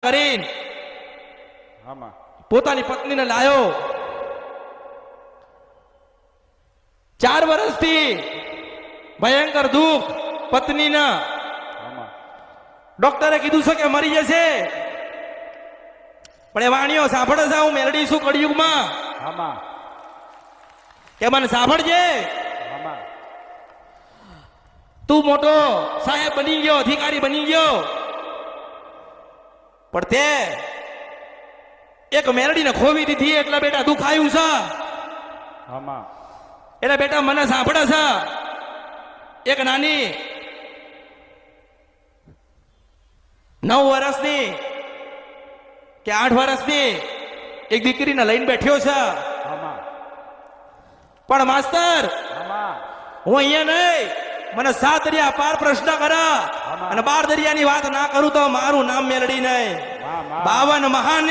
કરીને પોતાની પત્નીને લાયો 4 વર્ષથી ભયંકર દુઃખ પત્નીના ડોક્ટરે કીધું છે કે મરી જશે પણ એ વાણીઓ સાંભળે છે હું મેલડી છું કળિયુગમાં કે મને સાંભળજે તું મોટો સાહેબ બની ગયો અધિકારી બની ગયો પણ તે એક મેલડીને ખોવી દીધી એટલે બેટા દુઃખ આવ્યું છે એટલે બેટા મને સાંભળે છે એક નાની 9 વર્ષની કે 8 વર્ષની એક દીકરીને લઈને બેઠ્યો છે પણ માસ્તર હું અહીંયા નહીં મને 7 દરિયા પાર પ્રશ્ન કરા અને 12 દરિયાની વાત ના કરું તો મારું નામ મેલડી નહીં 52 મહાન